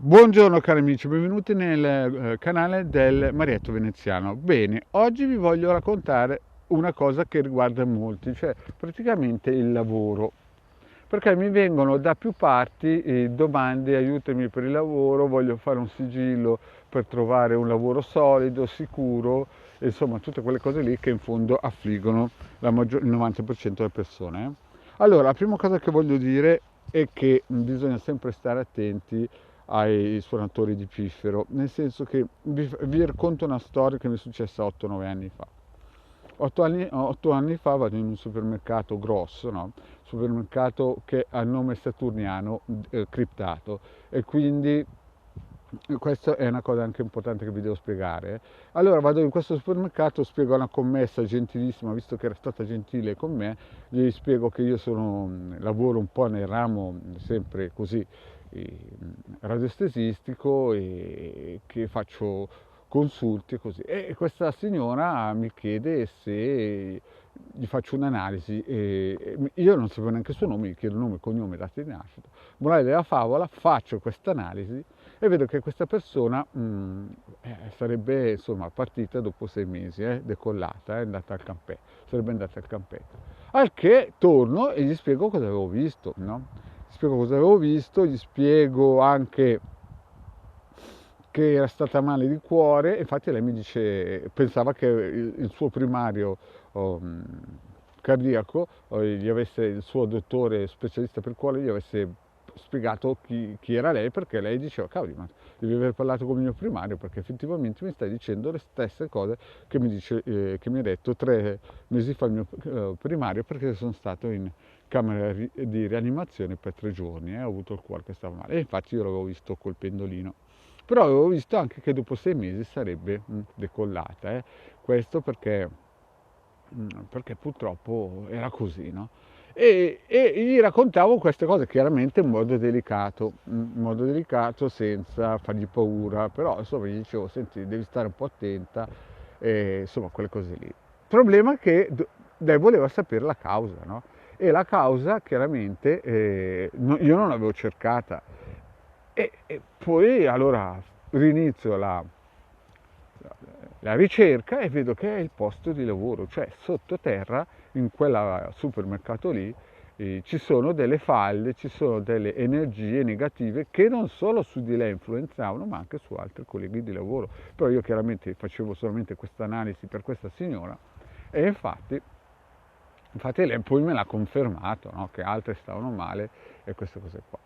Buongiorno cari amici, benvenuti nel canale del Marietto Veneziano. Bene, oggi vi voglio raccontare una cosa che riguarda molti, cioè praticamente il lavoro. Perché mi vengono da più parti domande, aiutami per il lavoro, voglio fare un sigillo per trovare un lavoro solido, sicuro, insomma tutte quelle cose lì che in fondo affliggono il 90% delle persone. Allora, la prima cosa che voglio dire è che bisogna sempre stare attenti ai suonatori di piffero, nel senso che vi racconto una storia che mi è successa 8-9 anni fa. 8 anni fa vado in un supermercato grosso, no? Supermercato che ha il nome saturniano criptato, e quindi questa è una cosa anche importante che vi devo spiegare. Allora vado in questo supermercato, spiego a una commessa gentilissima, visto che era stata gentile con me, gli spiego che io lavoro un po' nel ramo sempre così radiestesistico, e che faccio consulti e così. E questa signora mi chiede se gli faccio un'analisi, e io non sapevo neanche il suo nome, gli chiedo nome, cognome, data di nascita. Morale della favola, faccio questa analisi e vedo che questa persona sarebbe insomma partita dopo 6 mesi, decollata, è andata al campetto, sarebbe andata al campetto. Al che torno e gli spiego cosa avevo visto, no? Gli spiego cosa avevo visto, gli spiego anche che era stata male di cuore. Infatti lei mi dice, pensava che il suo primario um, cardiaco, il suo dottore specialista per cuore gli avesse spiegato chi era lei, perché lei diceva, cavoli, ma devi aver parlato con il mio primario, perché effettivamente mi stai dicendo le stesse cose che mi ha detto 3 mesi fa il mio primario, perché sono stato in camera di rianimazione per 3 giorni, ho avuto il cuore che stava male, e infatti io l'avevo visto col pendolino. Però avevo visto anche che dopo 6 mesi sarebbe decollata. Questo perché purtroppo era così, no? E gli raccontavo queste cose chiaramente in modo delicato, senza fargli paura, però insomma gli dicevo, senti, devi stare un po' attenta, e, insomma quelle cose lì. Il problema è che lei voleva sapere la causa, no? E la causa chiaramente io non l'avevo cercata, e poi allora rinizio la ricerca e vedo che è il posto di lavoro, cioè sottoterra, in quel supermercato lì, ci sono delle falle, ci sono delle energie negative che non solo su di lei influenzavano, ma anche su altri colleghi di lavoro. Però io chiaramente facevo solamente questa analisi per questa signora, e infatti lei poi me l'ha confermato, no? Che altre stavano male e queste cose qua.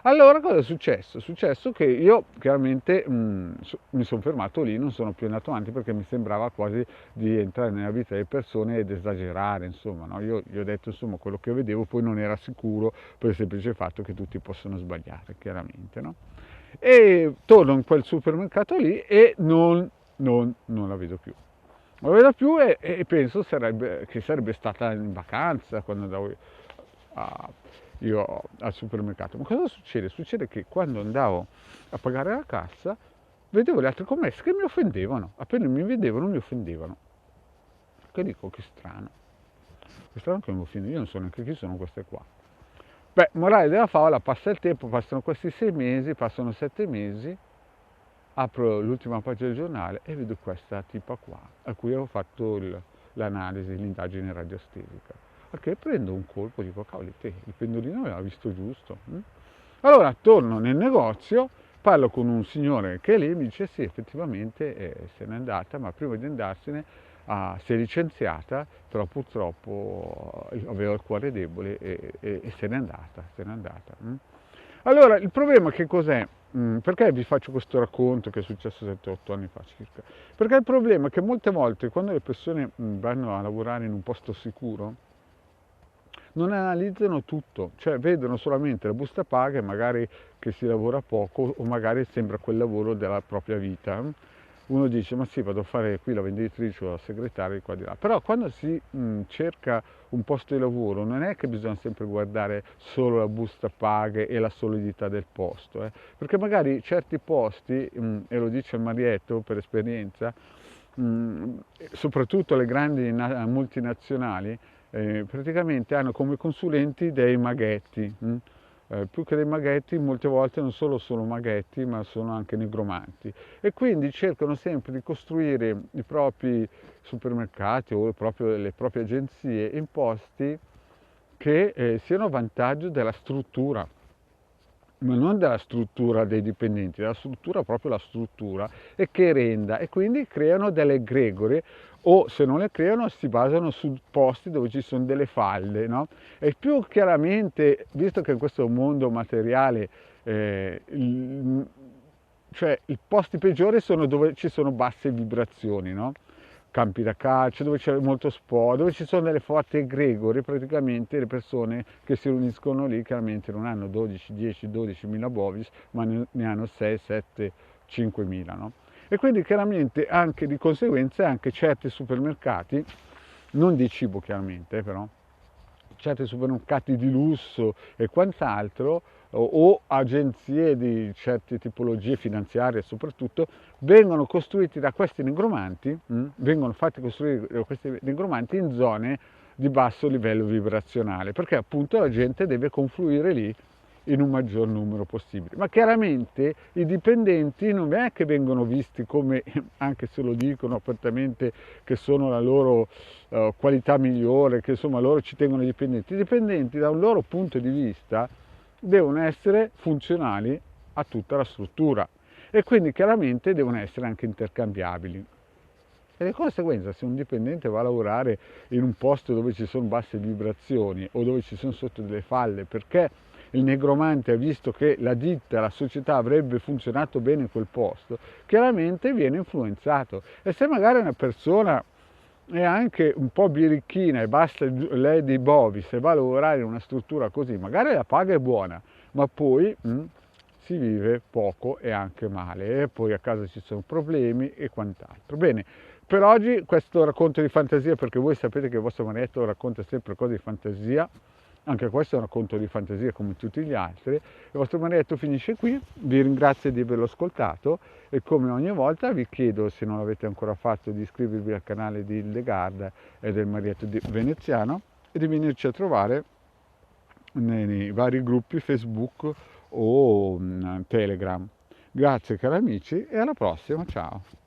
Allora cosa è successo? È successo che io chiaramente mi sono fermato lì, non sono più andato avanti, perché mi sembrava quasi di entrare nella vita delle persone ed esagerare, insomma, no? Io gli ho detto insomma quello che vedevo, poi non era sicuro per il semplice fatto che tutti possono sbagliare, chiaramente, no? E torno in quel supermercato lì e non la vedo più. Non la vedo più, e penso che sarebbe stata in vacanza quando andavo a- io al supermercato. Ma cosa succede? Succede che quando andavo a pagare la cassa vedevo le altre commesse che mi offendevano, appena mi vedevano mi offendevano. Che dico, che strano che mi offende, io non so neanche chi sono queste qua. Beh, morale della favola, passa il tempo, passano questi 6 mesi, passano 7 mesi, apro l'ultima pagina del giornale e vedo questa tipa qua, a cui avevo fatto l'analisi, l'indagine radiostesica. Perché prendo un colpo, dico, cavoli, te, il pendolino aveva visto giusto. Allora torno nel negozio, parlo con un signore che è lì, mi dice sì, effettivamente se n'è andata, ma prima di andarsene si è licenziata, però purtroppo aveva il cuore debole, e se n'è andata, se n'è andata. Allora, il problema che cos'è? Perché vi faccio questo racconto che è successo 7-8 anni fa circa? Perché il problema è che molte volte quando le persone vanno a lavorare in un posto sicuro, non analizzano tutto, cioè vedono solamente la busta paga e magari che si lavora poco, o magari sembra quel lavoro della propria vita. Uno dice, ma sì, vado a fare qui la venditrice o la segretaria di qua di là. Però quando si cerca un posto di lavoro non è che bisogna sempre guardare solo la busta paga e la solidità del posto, perché magari certi posti, e lo dice il Marietto per esperienza, mh, soprattutto le grandi multinazionali, praticamente hanno come consulenti dei maghetti, più che dei maghetti, molte volte non solo sono maghetti, ma sono anche negromanti. E quindi cercano sempre di costruire i propri supermercati o proprio le proprie agenzie in posti che siano a vantaggio della struttura, ma non della struttura dei dipendenti, della struttura, proprio la struttura, e che renda, e quindi creano delle egregore, o se non le creano si basano su posti dove ci sono delle falle, no? E più chiaramente, visto che in questo mondo materiale cioè i posti peggiori sono dove ci sono basse vibrazioni, no? Campi da calcio, dove c'è molto sport, dove ci sono delle forti egregore, praticamente le persone che si riuniscono lì chiaramente non hanno 12, 10, 12 mila bovis, ma ne hanno 6, 7, 5 mila, no? E quindi chiaramente anche di conseguenza anche certi supermercati, non di cibo chiaramente, però, certi supermercati di lusso e quant'altro, o agenzie di certe tipologie finanziarie soprattutto, vengono costruiti da questi negromanti, vengono fatti costruire da questi negromanti in zone di basso livello vibrazionale, perché appunto la gente deve confluire lì in un maggior numero possibile. Ma chiaramente i dipendenti non è che vengono visti come, anche se lo dicono apertamente, che sono la loro qualità migliore, che insomma loro ci tengono i dipendenti. I dipendenti da un loro punto di vista devono essere funzionali a tutta la struttura e quindi chiaramente devono essere anche intercambiabili. E di conseguenza se un dipendente va a lavorare in un posto dove ci sono basse vibrazioni o dove ci sono sotto delle falle perché il negromante ha visto che la ditta, la società avrebbe funzionato bene in quel posto, chiaramente viene influenzato. E se magari una persona è anche un po' birichina e basta lei di bovis e va a lavorare in una struttura così, magari la paga è buona, ma poi si vive poco e anche male e poi a casa ci sono problemi e quant'altro. Bene, per oggi questo racconto di fantasia, perché voi sapete che il vostro maretto racconta sempre cose di fantasia, anche questo è un racconto di fantasia come tutti gli altri. Il vostro maretto finisce qui, vi ringrazio di averlo ascoltato e come ogni volta vi chiedo, se non l'avete ancora fatto, di iscrivervi al canale di Hildegard e del Marietto Veneziano e di venirci a trovare nei vari gruppi Facebook o Telegram. Grazie cari amici e alla prossima, ciao!